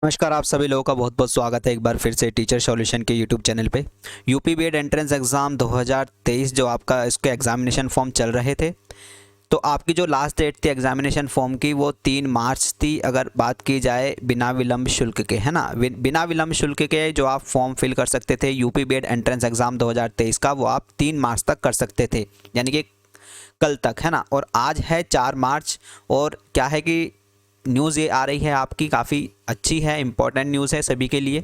नमस्कार, आप सभी लोगों का बहुत बहुत स्वागत है एक बार फिर से टीचर सॉल्यूशन के यूट्यूब चैनल पे। यूपी बीएड एंट्रेंस एग्ज़ाम 2023 जो आपका इसके एग्ज़ामिनेशन फॉर्म चल रहे थे, तो आपकी जो लास्ट डेट थी एग्ज़ामिनेशन फॉर्म की वो 3 मार्च थी। अगर बात की जाए बिना विलंब शुल्क के, है ना, बिना विलंब शुल्क के जो आप फॉर्म फिल कर सकते थे यूपी बीएड एंट्रेंस एग्ज़ाम 2023 का, वो आप 3 मार्च तक कर सकते थे, यानी कि कल तक, है ना। और आज है 4 मार्च और क्या है कि न्यूज़ ये आ रही है आपकी काफ़ी अच्छी है, इम्पॉर्टेंट न्यूज़ है सभी के लिए।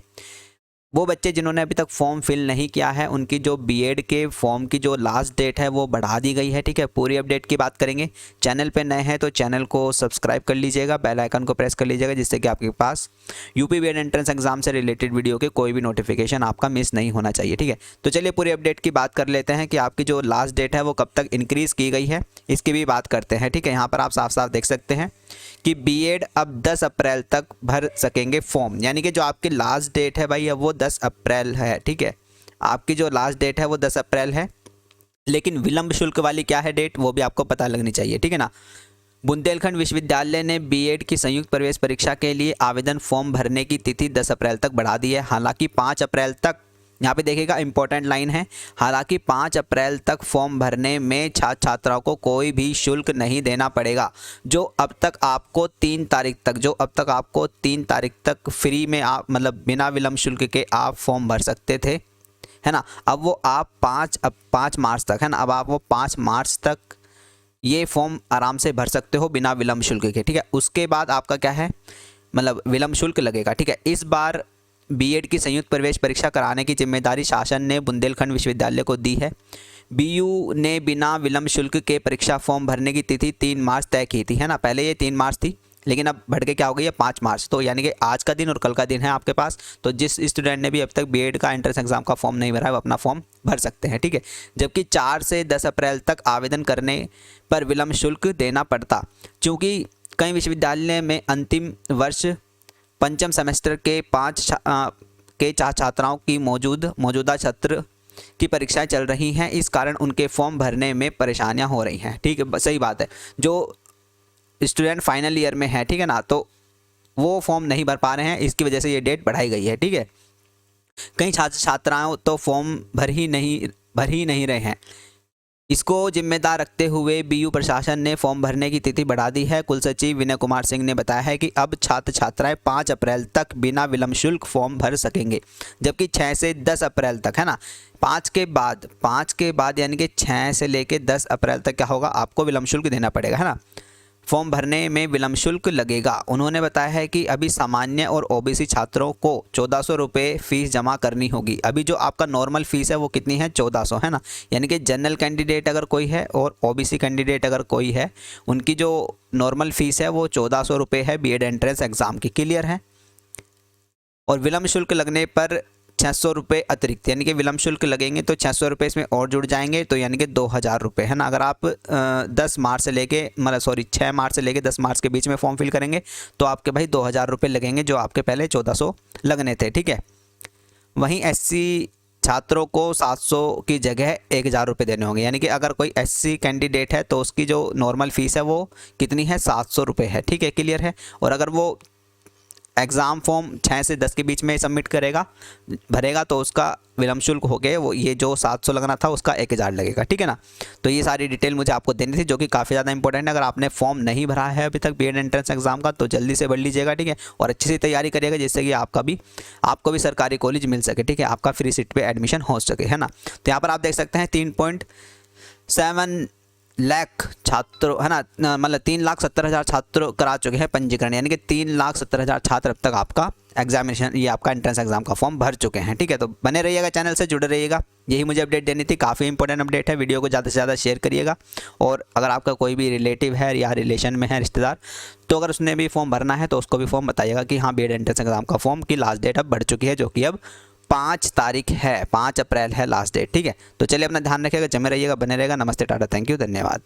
वो बच्चे जिन्होंने अभी तक फॉर्म फिल नहीं किया है उनकी जो बीएड के फॉर्म की जो लास्ट डेट है वो बढ़ा दी गई है, ठीक है। पूरी अपडेट की बात करेंगे। चैनल पे नए हैं तो चैनल को सब्सक्राइब कर लीजिएगा, बेल आइकन को प्रेस कर लीजिएगा, जिससे कि आपके पास यूपी बीएड एंट्रेंस एग्जाम से रिलेटेड वीडियो के कोई भी नोटिफिकेशन आपका मिस नहीं होना चाहिए, ठीक है। तो चलिए पूरी अपडेट की बात कर लेते हैं कि आपकी जो लास्ट डेट है वो कब तक इंक्रीज़ की गई है, इसकी भी बात करते हैं, ठीक है। यहाँ पर आप साफ साफ देख सकते हैं कि बीएड अब 10 अप्रैल तक भर सकेंगे फॉर्म, यानी कि जो आपकी लास्ट डेट है भाई अब वो 10 अप्रैल है, ठीक है। आपकी जो लास्ट डेट है वो 10 अप्रैल है, लेकिन विलंब शुल्क वाली क्या है डेट वो भी आपको पता लगनी चाहिए, ठीक है ना। बुंदेलखंड विश्वविद्यालय ने बीएड की संयुक्त प्रवेश परीक्षा के लिए आवेदन फॉर्म भरने की तिथि 10 अप्रैल तक बढ़ा दी है। हालांकि 5 अप्रैल तक, यहाँ पे देखिएगा इंपॉर्टेंट लाइन है, हालांकि 5 अप्रैल तक फॉर्म भरने में छात्र छात्राओं को कोई भी शुल्क नहीं देना पड़ेगा। जो अब तक आपको 3 तारीख तक फ्री में आप मतलब बिना विलंब शुल्क के आप फॉर्म भर सकते थे, है ना, अब वो आप 5 मार्च तक, है ना, अब आप वो 5 मार्च तक ये फॉर्म आराम से भर सकते हो बिना विलंब शुल्क के, ठीक है। उसके बाद आपका क्या है, मतलब विलंब शुल्क लगेगा, ठीक है। इस बार बीएड की संयुक्त प्रवेश परीक्षा कराने की जिम्मेदारी शासन ने बुंदेलखंड विश्वविद्यालय को दी है। बीयू ने बिना विलंब शुल्क के परीक्षा फॉर्म भरने की तिथि 3 मार्च तय की थी, है ना। पहले ये 3 मार्च थी, लेकिन अब बढ़ के क्या हो गई है 5 मार्च। तो यानी कि आज का दिन और कल का दिन है आपके पास। तो जिस स्टूडेंट ने भी अब तक बीएड का एंट्रेंस एग्जाम का फॉर्म नहीं भरा है वो अपना फॉर्म भर सकते हैं, ठीक है। जबकि 4 से 10 अप्रैल तक आवेदन करने पर विलंब शुल्क देना पड़ता, क्योंकि कई विश्वविद्यालय में अंतिम वर्ष पंचम सेमेस्टर के छात्राओं की मौजूदा सत्र की परीक्षाएं चल रही हैं। इस कारण उनके फॉर्म भरने में परेशानियां हो रही हैं, ठीक है। सही बात है, जो स्टूडेंट फाइनल ईयर में है, ठीक है ना, तो वो फॉर्म नहीं भर पा रहे हैं, इसकी वजह से ये डेट बढ़ाई गई है, ठीक है। कई छात्र छात्राओं तो फॉर्म भर ही नहीं रहे हैं। इसको जिम्मेदार रखते हुए बीयू प्रशासन ने फॉर्म भरने की तिथि बढ़ा दी है। कुलसचिव विनय कुमार सिंह ने बताया है कि अब छात्र छात्राएं 5 अप्रैल तक बिना विलंब शुल्क फॉर्म भर सकेंगे, जबकि 6 से 10 अप्रैल तक, है ना, 5 के बाद यानी कि 6 से लेके 10 अप्रैल तक क्या होगा, आपको विलंब शुल्क देना पड़ेगा, है ना। फॉर्म भरने में विलंब शुल्क लगेगा। उन्होंने बताया है कि अभी सामान्य और ओबीसी छात्रों को 1400 रुपये फ़ीस जमा करनी होगी। अभी जो आपका नॉर्मल फ़ीस है वो कितनी है, 1400, है ना। यानी कि जनरल कैंडिडेट अगर कोई है और ओबीसी कैंडिडेट अगर कोई है, उनकी जो नॉर्मल फ़ीस है वो 1400 रुपये है बीएड एंट्रेंस एग्ज़ाम की, क्लियर है। और विलंब शुल्क लगने पर 600 रुपये अतिरिक्त, यानी कि विलंब शुल्क लगेंगे तो 600 रुपये इसमें और जुड़ जाएंगे, तो यानी कि 2000 रुपये, है ना। अगर आप 6 मार्च से लेके 10 मार्च के बीच में फॉर्म फिल करेंगे तो आपके भाई 2000 रुपये लगेंगे, जो आपके पहले 1400 लगने थे, ठीक है। वहीं एससी छात्रों को 700 की जगह 1000 रुपये देने होंगे, यानी कि अगर कोई एससी कैंडिडेट है तो उसकी जो नॉर्मल फ़ीस है वो कितनी है, 700 रुपये है, ठीक है, क्लियर है। और अगर वो एग्ज़ाम फॉर्म 6 से 10 के बीच में सबमिट भरेगा तो उसका विलंब शुल्क हो गए वो ये जो 700 लगना था उसका 1000 लगेगा, ठीक है ना। तो ये सारी डिटेल मुझे आपको देनी थी, जो कि काफ़ी ज़्यादा इंपॉर्टेंट है। अगर आपने फॉर्म नहीं भरा है अभी तक बीएड एंट्रेंस एग्जाम का तो जल्दी से भर लीजिएगा, ठीक है, और अच्छी से तैयारी करिएगा, जिससे कि आपको भी सरकारी कॉलेज मिल सके, ठीक है, आपका फ्री सीट पर एडमिशन हो सके, है ना। तो यहाँ पर आप देख सकते हैं 3.7 लाख छात्र, है ना, मतलब 3,70,000 छात्र करा चुके हैं पंजीकरण, यानी कि 3,70,000 छात्र अब तक आपका एग्जामिनेशन ये आपका एंट्रेंस एग्जाम का फॉर्म भर चुके हैं, ठीक है। तो बने रहिएगा, चैनल से जुड़े रहिएगा, यही मुझे अपडेट देनी थी, काफ़ी इंपॉर्टेंट अपडेट है। वीडियो को ज़्यादा से ज़्यादा शेयर करिएगा, और अगर आपका कोई भी रिलेटिव है या रिलेशन में है रिश्तेदार, तो अगर उसने भी फॉर्म भरना है तो उसको भी फॉर्म बताइएगा कि हाँ बीएड एंट्रेंस एग्जाम का फॉर्म की लास्ट डेट अब बढ़ चुकी है, जो कि अब 5 तारीख है, 5 अप्रैल है लास्ट डेट, ठीक है। तो चलिए अपना ध्यान रखिएगा, जमे रहिएगा, बने रहेगा। नमस्ते, टाटा, थैंक यू, धन्यवाद।